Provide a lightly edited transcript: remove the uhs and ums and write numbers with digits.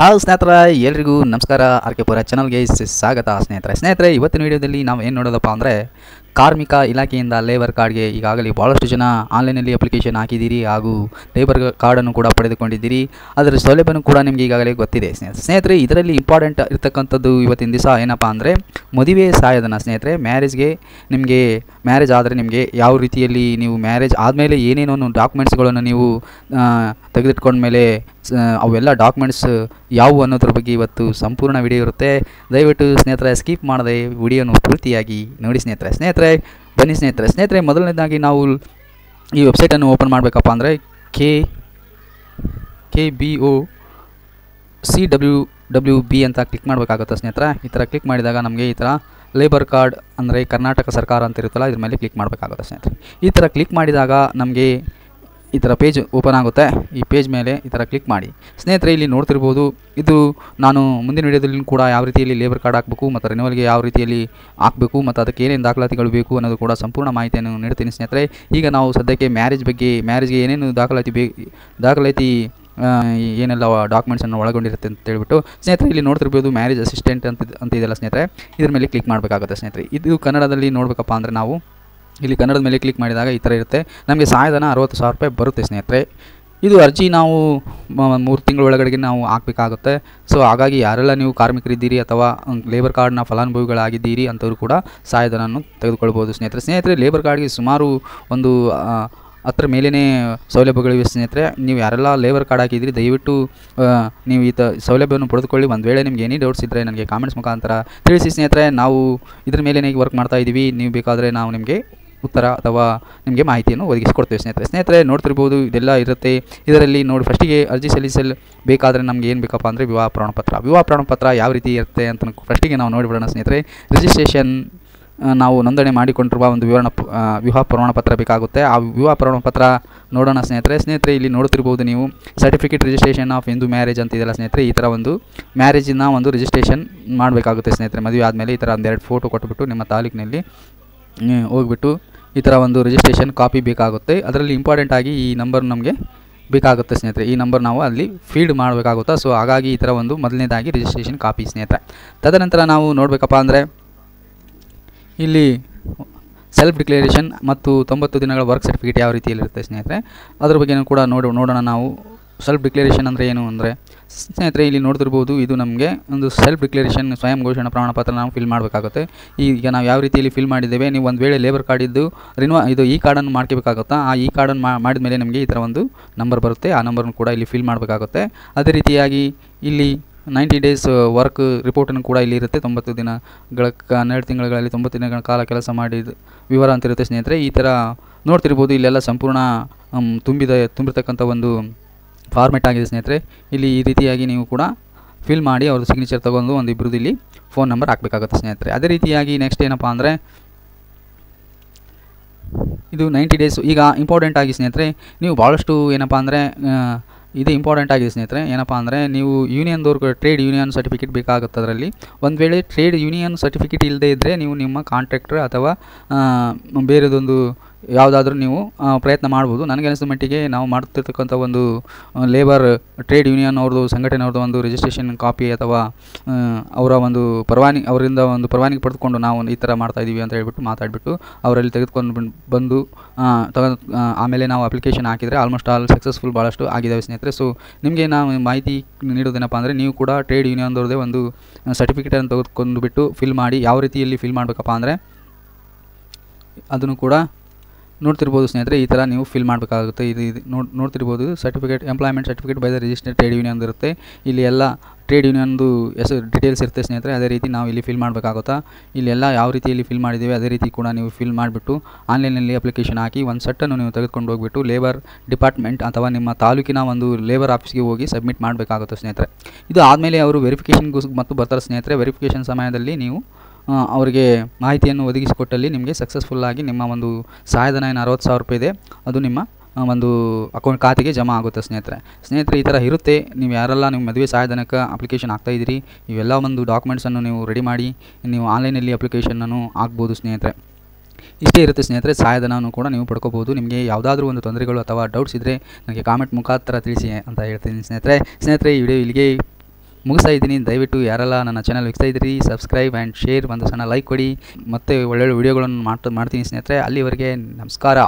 Hi ಸ್ನೇಹಿತರೆ, ಎಲ್ರಿಗೂ ನಮಸ್ಕಾರ. ಆರ್ಕೆ ಪುರ ಚಾನಲ್ಗೆ ಸ್ವಾಗತ. ಸ್ನೇಹಿತರೆ ಇವತ್ತಿನ ವಿಡಿಯೋದಲ್ಲಿ ನಾವು ಏನು ನೋಡೋದಪ್ಪ ಅಂದರೆ, ಕಾರ್ಮಿಕ ಇಲಾಖೆಯಿಂದ ಲೇಬರ್ ಕಾರ್ಡ್ಗೆ ಈಗಾಗಲೇ ಭಾಳಷ್ಟು ಜನ ಆನ್ಲೈನಲ್ಲಿ ಅಪ್ಲಿಕೇಶನ್ ಹಾಕಿದ್ದೀರಿ ಹಾಗೂ ಲೇಬರ್ ಕಾರ್ಡನ್ನು ಕೂಡ ಪಡೆದುಕೊಂಡಿದ್ದೀರಿ. ಅದರ ಸೌಲಭ್ಯನೂ ಕೂಡ ನಿಮಗೆ ಈಗಾಗಲೇ ಗೊತ್ತಿದೆ. ಸ್ನೇಹಿತರೆ, ಇದರಲ್ಲಿ ಇಂಪಾರ್ಟೆಂಟ್ ಇರ್ತಕ್ಕಂಥದ್ದು ಇವತ್ತಿನ ದಿವಸ ಏನಪ್ಪ ಅಂದರೆ ಮದುವೆ ಸಹಾಯಧನ. ಸ್ನೇಹಿತರೆ, ನಿಮಗೆ ಮ್ಯಾರೇಜ್ ಆದರೆ ನಿಮಗೆ ಯಾವ ರೀತಿಯಲ್ಲಿ ನೀವು ಮ್ಯಾರೇಜ್ ಆದಮೇಲೆ ಏನೇನೋ ಡಾಕ್ಯುಮೆಂಟ್ಸ್ಗಳನ್ನು ನೀವು ತೆಗೆದಿಟ್ಕೊಂಡ್ಮೇಲೆ ಅವೆಲ್ಲ ಡಾಕ್ಯುಮೆಂಟ್ಸ್ ಯಾವುವು ಅನ್ನೋದ್ರ ಬಗ್ಗೆ ಇವತ್ತು ಸಂಪೂರ್ಣ ವಿಡಿಯೋ ಇರುತ್ತೆ. ದಯವಿಟ್ಟು ಸ್ನೇಹಿತರೆ ಸ್ಕಿಪ್ ಮಾಡದೆ ವಿಡಿಯೋನು ಪೂರ್ತಿಯಾಗಿ ನೋಡಿ. ಸ್ನೇಹಿತರೆ ಬನ್ನಿ. ಸ್ನೇಹಿತರೆ ಮೊದಲನೇದಾಗಿ ನಾವು ಈ ವೆಬ್ಸೈಟನ್ನು ಓಪನ್ ಮಾಡಬೇಕಪ್ಪ ಅಂದರೆ KBOCWWB ಅಂತ ಕ್ಲಿಕ್ ಮಾಡಬೇಕಾಗುತ್ತೆ. ಸ್ನೇಹಿತರೆ, ಈ ಥರ ಕ್ಲಿಕ್ ಮಾಡಿದಾಗ ನಮಗೆ ಈ ಥರ ಲೇಬರ್ ಕಾರ್ಡ್ ಅಂದರೆ ಕರ್ನಾಟಕ ಸರ್ಕಾರ ಅಂತ ಇರುತ್ತಲ್ಲ, ಇದ್ರ ಮೇಲೆ ಕ್ಲಿಕ್ ಮಾಡಬೇಕಾಗುತ್ತೆ. ಸ್ನೇಹಿತರೆ, ಈ ಥರ ಕ್ಲಿಕ್ ಮಾಡಿದಾಗ ನಮಗೆ ಈ ಥರ ಪೇಜ್ ಓಪನ್ ಆಗುತ್ತೆ. ಈ ಪೇಜ್ ಮೇಲೆ ಈ ಥರ ಕ್ಲಿಕ್ ಮಾಡಿ. ಸ್ನೇಹಿತರೆ, ಇಲ್ಲಿ ನೋಡ್ತಿರ್ಬೋದು, ಇದು ನಾನು ಮುಂದಿನ ವಿಡಿಯೋದಲ್ಲಿ ಕೂಡ ಯಾವ ರೀತಿಯಲ್ಲಿ ಲೇಬರ್ ಕಾರ್ಡ್ ಹಾಕಬೇಕು ಮತ್ತು ರಿನ್ಯೂವಲ್ಗೆ ಯಾವ ರೀತಿಯಲ್ಲಿ ಹಾಕಬೇಕು ಮತ್ತು ಅದಕ್ಕೆ ಏನೇನು ದಾಖಲಾತಿಗಳು ಬೇಕು ಅನ್ನೋದು ಕೂಡ ಸಂಪೂರ್ಣ ಮಾಹಿತಿಯನ್ನು ನೀಡ್ತೀನಿ. ಸ್ನೇಹಿತರೆ, ಈಗ ನಾವು ಸದ್ಯಕ್ಕೆ ಮ್ಯಾರೇಜ್ಗೆ ಏನೇನು ದಾಖಲಾತಿ ಏನೆಲ್ಲ ಡಾಕ್ಯುಮೆಂಟ್ಸನ್ನು ಒಳಗೊಂಡಿರುತ್ತೆ ಅಂತ ಹೇಳ್ಬಿಟ್ಟು, ಸ್ನೇಹಿತರೆ ಇಲ್ಲಿ ನೋಡ್ತಿರ್ಬೋದು ಮ್ಯಾರೇಜ್ ಅಸಿಸ್ಟೆಂಟ್ ಅಂತ ಇದೆಲ್ಲ. ಸ್ನೇಹಿತರೆ, ಇದ್ರ ಮೇಲೆ ಕ್ಲಿಕ್ ಮಾಡಬೇಕಾಗುತ್ತೆ. ಸ್ನೇಹಿತರೆ, ಇದು ಕನ್ನಡದಲ್ಲಿ ನೋಡಬೇಕಪ್ಪ ಅಂದರೆ ನಾವು ಇಲ್ಲಿ ಕನ್ನಡದ ಮೇಲೆ ಕ್ಲಿಕ್ ಮಾಡಿದಾಗ ಈ ಥರ ಇರುತ್ತೆ. ನಮಗೆ ಸಹಾಯಧನ 60,000 ರೂಪಾಯಿ ಬರುತ್ತೆ. ಸ್ನೇಹಿತರೆ, ಇದು ಅರ್ಜಿ ನಾವು 3 ತಿಂಗಳ ಒಳಗಡೆಗೆ ನಾವು ಹಾಕಬೇಕಾಗುತ್ತೆ. ಸೊ ಹಾಗಾಗಿ ಯಾರೆಲ್ಲ ನೀವು ಕಾರ್ಮಿಕರಿದ್ದೀರಿ ಅಥವಾ ಲೇಬರ್ ಕಾರ್ಡ್ನ ಫಲಾನುಭವಿಗಳಾಗಿದ್ದೀರಿ ಅಂಥವ್ರು ಕೂಡ ಸಹಾಯಧನವನ್ನು ತೆಗೆದುಕೊಳ್ಬೋದು. ಸ್ನೇಹಿತರೆ, ಲೇಬರ್ ಕಾರ್ಡ್ಗೆ ಸುಮಾರು ಒಂದು 10 ಮೇಲೇ ಸೌಲಭ್ಯಗಳಿವೆ. ಸ್ನೇಹಿತರೆ, ನೀವು ಯಾರೆಲ್ಲ ಲೇಬರ್ ಕಾರ್ಡ್ ಹಾಕಿದ್ದೀರಿ ದಯವಿಟ್ಟು ನೀವು ಈ ಸೌಲಭ್ಯವನ್ನು ಪಡೆದುಕೊಳ್ಳಿ. ಒಂದು ವೇಳೆ ನಿಮಗೆ ಏನೇ ಡೌಟ್ಸ್ ಇದ್ದರೆ ನನಗೆ ಕಾಮೆಂಟ್ಸ್ ಮುಖಾಂತರ ತಿಳಿಸಿ. ಸ್ನೇಹಿತರೆ, ನಾವು ಇದ್ರ ಮೇಲೇ ವರ್ಕ್ ಮಾಡ್ತಾ ಇದ್ದೀವಿ. ನೀವು ಬೇಕಾದರೆ ನಾವು ನಿಮಗೆ ಉತ್ತರ ಅಥವಾ ನಿಮಗೆ ಮಾಹಿತಿಯನ್ನು ಒದಗಿಸಿಕೊಡ್ತೇವೆ. ಸ್ನೇಹಿತರೆ ನೋಡ್ತಿರ್ಬೋದು, ಇದೆಲ್ಲ ಇರುತ್ತೆ. ಇದರಲ್ಲಿ ನೋಡಿ ಫಸ್ಟಿಗೆ ಅರ್ಜಿ ಸಲ್ಲಿಸಲು ಬೇಕಾದರೆ ನಮಗೆ ಏನು ಬೇಕಪ್ಪ ಅಂದರೆ ವಿವಾಹ ಪ್ರಮಾಣಪತ್ರ ಯಾವ ರೀತಿ ಇರುತ್ತೆ ಅಂತ ಫಸ್ಟಿಗೆ ನಾವು ನೋಡಿಬಿಡೋಣ. ಸ್ನೇಹಿತರೆ, ರಿಜಿಸ್ಟ್ರೇಷನ್ ನಾವು ನೋಂದಣಿ ಮಾಡಿಕೊಂಡಿರುವ ಒಂದು ವಿವಾಹ ಪ್ರಮಾಣಪತ್ರ ಬೇಕಾಗುತ್ತೆ. ಆ ವಿವಾಹ ಪ್ರಮಾಣಪತ್ರ ನೋಡೋಣ. ಸ್ನೇಹಿತರೆ ಇಲ್ಲಿ ನೋಡ್ತಿರ್ಬೋದು ನೀವು certificate registration of Hindu marriage ಅಂತ ಇದೆಯಲ್ಲ. ಸ್ನೇಹಿತರೆ, ಈ ಥರ ಒಂದು ಮ್ಯಾರೇಜಿನ ಒಂದು ರಿಜಿಸ್ಟ್ರೇಷನ್ ಮಾಡಬೇಕಾಗುತ್ತೆ. ಸ್ನೇಹಿತರೆ, ಮದುವೆ ಆದಮೇಲೆ ಈ ಥರ ಒಂದೆರಡು ಫೋಟೋ ಕೊಟ್ಬಿಟ್ಟು ನಿಮ್ಮ ತಾಲೂಕಿನಲ್ಲಿ ಹೋಗ್ಬಿಟ್ಟು ಈ ಥರ ಒಂದು ರಿಜಿಸ್ಟ್ರೇಷನ್ ಕಾಪಿ ಬೇಕಾಗುತ್ತೆ. ಅದರಲ್ಲಿ ಇಂಪಾರ್ಟೆಂಟ್ ಆಗಿ ಈ ನಂಬರ್ ನಮಗೆ ಬೇಕಾಗುತ್ತೆ. ಸ್ನೇಹಿತರೆ, ಈ ನಂಬರ್ ನಾವು ಅಲ್ಲಿ ಫೀಡ್ ಮಾಡಬೇಕಾಗುತ್ತಾ. ಸೊ ಹಾಗಾಗಿ ಈ ಥರ ಒಂದು ಮೊದಲನೇದಾಗಿ ರಿಜಿಸ್ಟ್ರೇಷನ್ ಕಾಪಿ. ಸ್ನೇಹಿತರೆ, ತದನಂತರ ನಾವು ನೋಡಬೇಕಪ್ಪ ಅಂದರೆ ಇಲ್ಲಿ ಸೆಲ್ಫ್ ಡಿಕ್ಲರೇಷನ್ ಮತ್ತು 90 ದಿನಗಳ ವರ್ಕ್ ಸರ್ಟಿಫಿಕೇಟ್ ಯಾವ ರೀತಿಯಲ್ಲಿರುತ್ತೆ. ಸ್ನೇಹಿತರೆ, ಅದ್ರ ಬಗ್ಗೆನೂ ಕೂಡ ನೋಡೋಣ. ನಾವು ಸೆಲ್ಫ್ ಡಿಕ್ಲರೇಷನ್ ಅಂದರೆ ಏನು ಅಂದರೆ, ಸ್ನೇಹಿತರೆ ಇಲ್ಲಿ ನೋಡ್ತಿರ್ಬೋದು, ಇದು ನಮಗೆ ಒಂದು ಸೆಲ್ಫ್ ಡಿಕ್ಲರೇಷನ್ ಸ್ವಯಂ ಘೋಷಣಾ ಪ್ರಮಾಣಪತ್ರ ನಾವು ಫಿಲ್ ಮಾಡಬೇಕಾಗುತ್ತೆ. ಈಗ ನಾವು ಯಾವ ರೀತಿಯಲ್ಲಿ ಫಿಲ್ ಮಾಡಿದ್ದೇವೆ, ನೀವು ಒಂದು ವೇಳೆ ಲೇಬರ್ ಕಾರ್ಡ್ ಇದ್ದು ಈ ಕಾರ್ಡನ್ನು ಮಾಡ್ಕೋಬೇಕಾಗುತ್ತಾ. ಆ ಈ ಕಾರ್ಡನ್ನು ಮಾಡಿದ ಮೇಲೆ ನಮಗೆ ಈ ಥರ ಒಂದು ನಂಬರ್ ಬರುತ್ತೆ. ಆ ನಂಬರ್ನು ಕೂಡ ಇಲ್ಲಿ ಫಿಲ್ ಮಾಡಬೇಕಾಗುತ್ತೆ. ಅದೇ ರೀತಿಯಾಗಿ ಇಲ್ಲಿ 90 ಡೇಸ್ ವರ್ಕ್ ರಿಪೋರ್ಟನ್ನು ಕೂಡ ಇಲ್ಲಿ ಇರುತ್ತೆ. 90 ದಿನಗಳ 12 ತಿಂಗಳಲ್ಲಿ 90 ದಿನಗಳ ಕಾಲ ಕೆಲಸ ಮಾಡಿದ ವಿವರ ಅಂತ ಇರುತ್ತೆ. ಸ್ನೇಹಿತರೆ, ಈ ಥರ ನೋಡ್ತಿರ್ಬೋದು, ಇಲ್ಲೆಲ್ಲ ಸಂಪೂರ್ಣ ತುಂಬಿರ್ತಕ್ಕಂಥ ಒಂದು ಫಾರ್ಮೆಟ್ ಆಗಿದೆ. ಸ್ನೇಹಿತರೆ, ಇಲ್ಲಿ ಈ ರೀತಿಯಾಗಿ ನೀವು ಕೂಡ ಫಿಲ್ ಮಾಡಿ ಅವ್ರದ್ದು ಸಿಗ್ನೇಚರ್ ತೊಗೊಂಡು ಒಂದು ಇಬ್ಬರದ್ದು ಇಲ್ಲಿ ಫೋನ್ ನಂಬರ್ ಹಾಕಬೇಕಾಗುತ್ತೆ. ಸ್ನೇಹಿತರೆ, ಅದೇ ರೀತಿಯಾಗಿ ನೆಕ್ಸ್ಟ್ ಏನಪ್ಪ ಅಂದರೆ ಇದು 90 ಡೇಸ್. ಈಗ ಇಂಪಾರ್ಟೆಂಟ್ ಆಗಿ ಸ್ನೇಹಿತರೆ, ನೀವು ಭಾಳಷ್ಟು ಏನಪ್ಪ ಅಂದರೆ ಇದು ಇಂಪಾರ್ಟೆಂಟ್ ಆಗಿದೆ. ಸ್ನೇಹಿತರೆ, ಏನಪ್ಪ ಅಂದರೆ ನೀವು ಯೂನಿಯನ್ದವ್ರಿಗೆ ಟ್ರೇಡ್ ಯೂನಿಯನ್ ಸರ್ಟಿಫಿಕೇಟ್ ಬೇಕಾಗುತ್ತೆ. ಅದರಲ್ಲಿ ಒಂದು ವೇಳೆ ಟ್ರೇಡ್ ಯೂನಿಯನ್ ಸರ್ಟಿಫಿಕೇಟ್ ಇಲ್ಲದೇ ಇದ್ದರೆ ನೀವು ನಿಮ್ಮ ಕಾಂಟ್ರಾಕ್ಟರ್ ಅಥವಾ ಬೇರೆದೊಂದು ಯಾವುದಾದ್ರೂ ನೀವು ಪ್ರಯತ್ನ ಮಾಡ್ಬೋದು. ನನಗೆ ಅನಿಸಿದ ಮಟ್ಟಿಗೆ ನಾವು ಮಾಡ್ತಿರ್ತಕ್ಕಂಥ ಒಂದು ಲೇಬರ್ ಟ್ರೇಡ್ ಯೂನಿಯನ್ ಅವ್ರದ್ದು ಸಂಘಟನೆಯವ್ರದ್ದು ಒಂದು ರಿಜಿಸ್ಟ್ರೇಷನ್ ಕಾಪಿ ಅಥವಾ ಅವರಿಂದ ಒಂದು ಪರವಾನಗಿ ಪಡೆದುಕೊಂಡು ನಾವು ಈ ಥರ ಮಾಡ್ತಾಯಿದ್ದೀವಿ ಅಂತ ಹೇಳ್ಬಿಟ್ಟು ಮಾತಾಡಿಬಿಟ್ಟು ಅವರಲ್ಲಿ ತೆಗೆದುಕೊಂಡು ಬಂದು ಆಮೇಲೆ ನಾವು ಅಪ್ಲಿಕೇಶನ್ ಹಾಕಿದರೆ ಆಲ್ಮೋಸ್ಟ್ ಆಲ್ ಸಕ್ಸಸ್ಫುಲ್ ಭಾಳಷ್ಟು ಆಗಿದ್ದಾವೆ. ಸ್ನೇಹಿತರೆ, ಸೊ ನಿಮಗೆ ನಾವು ಮಾಹಿತಿ ನೀಡೋದೇನಪ್ಪ ಅಂದರೆ, ನೀವು ಕೂಡ ಟ್ರೇಡ್ ಯೂನಿಯನ್ದವ್ರದ್ದೇ ಒಂದು ಸರ್ಟಿಫಿಕೇಟನ್ನು ತೆಗೆದುಕೊಂಡು ಬಿಟ್ಟು ಫಿಲ್ ಮಾಡಿ ಯಾವ ರೀತಿಯಲ್ಲಿ ಫಿಲ್ ಮಾಡಬೇಕಪ್ಪ ಅಂದರೆ ಅದನ್ನು ಕೂಡ ನೋಡ್ತಿರ್ಬೋದು. ಸ್ನೇಹಿತರೆ, ಈ ಥರ ನೀವು ಫಿಲ್ ಮಾಡಬೇಕಾಗುತ್ತೆ. ಇದು ನೋಡ್ತಿರ್ಬೋದು, certificate employment certificate by the registered trade union ಇರುತ್ತೆ. ಇಲ್ಲಿ ಎಲ್ಲ ಟ್ರೇಡ್ ಯೂನಿಯನ್ದು ಹೆಸರು ಡೀಟೇಲ್ಸ್ ಇರುತ್ತೆ. ಸ್ನೇಹಿತರೆ, ಅದೇ ರೀತಿ ನಾವು ಇಲ್ಲಿ ಫಿಲ್ ಮಾಡಬೇಕಾಗುತ್ತಾ. ಇಲ್ಲೆಲ್ಲ ಯಾವ ರೀತಿಯಲ್ಲಿ ಫಿಲ್ ಮಾಡಿದ್ದೀವಿ ಅದೇ ರೀತಿ ಕೂಡ ನೀವು ಫಿಲ್ ಮಾಡಿಬಿಟ್ಟು ಆನ್ಲೈನಲ್ಲಿ ಅಪ್ಲಿಕೇಶನ್ ಹಾಕಿ ಒಂದು ಸೆಟ್ಟನ್ನು ನೀವು ತೆಗೆದುಕೊಂಡು ಹೋಗ್ಬಿಟ್ಟು ಲೇಬರ್ ಡಿಪಾರ್ಟ್ಮೆಂಟ್ ಅಥವಾ ನಿಮ್ಮ ತಾಲೂಕಿನ ಒಂದು ಲೇಬರ್ ಆಫೀಸ್ಗೆ ಹೋಗಿ ಸಬ್ಮಿಟ್ ಮಾಡಬೇಕಾಗುತ್ತೆ. ಸ್ನೇಹಿತರೆ, ಇದು ಆದಮೇಲೆ ಅವರು ವೆರಿಫಿಕೇಷನ್ಗೂ ಮತ್ತು ಬರ್ತಾರೆ. ಸ್ನೇಹಿತರೆ, ವೆರಿಫಿಕೇಷನ್ ಸಮಯದಲ್ಲಿ ನೀವು ಅವರಿಗೆ ಮಾಹಿತಿಯನ್ನು ಒದಗಿಸಿಕೊಟ್ಟಲ್ಲಿ ನಿಮಗೆ ಸಕ್ಸಸ್ಫುಲ್ಲಾಗಿ ನಿಮ್ಮ ಒಂದು ಸಹಾಯಧನ ಏನು 60,000 ರೂಪಾಯಿ ಇದೆ ಅದು ನಿಮ್ಮ ಒಂದು ಅಕೌಂಟ್ ಖಾತೆಗೆ ಜಮಾ ಆಗುತ್ತೆ. ಸ್ನೇಹಿತರೆ ಈ ಥರ ಇರುತ್ತೆ. ನೀವು ಯಾರೆಲ್ಲ ನಿಮ್ಮ ಮದುವೆ ಸಹಾಯಧನಕ್ಕೆ ಅಪ್ಲಿಕೇಶನ್ ಹಾಕ್ತಾಯಿದ್ದೀರಿ, ಇವೆಲ್ಲ ಒಂದು ಡಾಕ್ಯುಮೆಂಟ್ಸನ್ನು ನೀವು ರೆಡಿ ಮಾಡಿ ನೀವು ಆನ್ಲೈನಲ್ಲಿ ಅಪ್ಲಿಕೇಶನನ್ನು ಹಾಕ್ಬೋದು. ಸ್ನೇಹಿತರೆ, ಇಷ್ಟೇ ಇರುತ್ತೆ ಸ್ನೇಹಿತರೆ. ಸಹಾಯಧನವನ್ನು ಕೂಡ ನೀವು ಪಡ್ಕೋಬಹುದು. ನಿಮಗೆ ಯಾವುದಾದ್ರೂ ಒಂದು ತೊಂದರೆಗಳು ಅಥವಾ ಡೌಟ್ಸ್ ಇದ್ದರೆ ನನಗೆ ಕಾಮೆಂಟ್ ಮುಖಾಂತರ ತಿಳಿಸಿ ಅಂತ ಹೇಳ್ತೀನಿ ಸ್ನೇಹಿತರೆ. ಈ ವಿಡಿಯೋ ಇಲ್ಲಿಗೆ ಮುಗಿಸ್ತಾ ಇದ್ದೀನಿ. ದಯವಿಟ್ಟು ಯಾರೆಲ್ಲ ನನ್ನ ಚಾನಲ್ ವೀಕ್ಷಿಸ್ತಾ ಇದ್ದೀರಿ ಸಬ್ಸ್ಕ್ರೈಬ್ ಆ್ಯಂಡ್ ಶೇರ್, ಒಂದು ಸಣ್ಣ ಲೈಕ್ ಕೊಡಿ. ಮತ್ತೆ ಒಳ್ಳೊಳ್ಳೆ ವಿಡಿಯೋಗಳನ್ನು ಮಾಡ್ತೀನಿ ಸ್ನೇಹಿತರೆ. ಅಲ್ಲಿವರೆಗೆ ನಮಸ್ಕಾರ.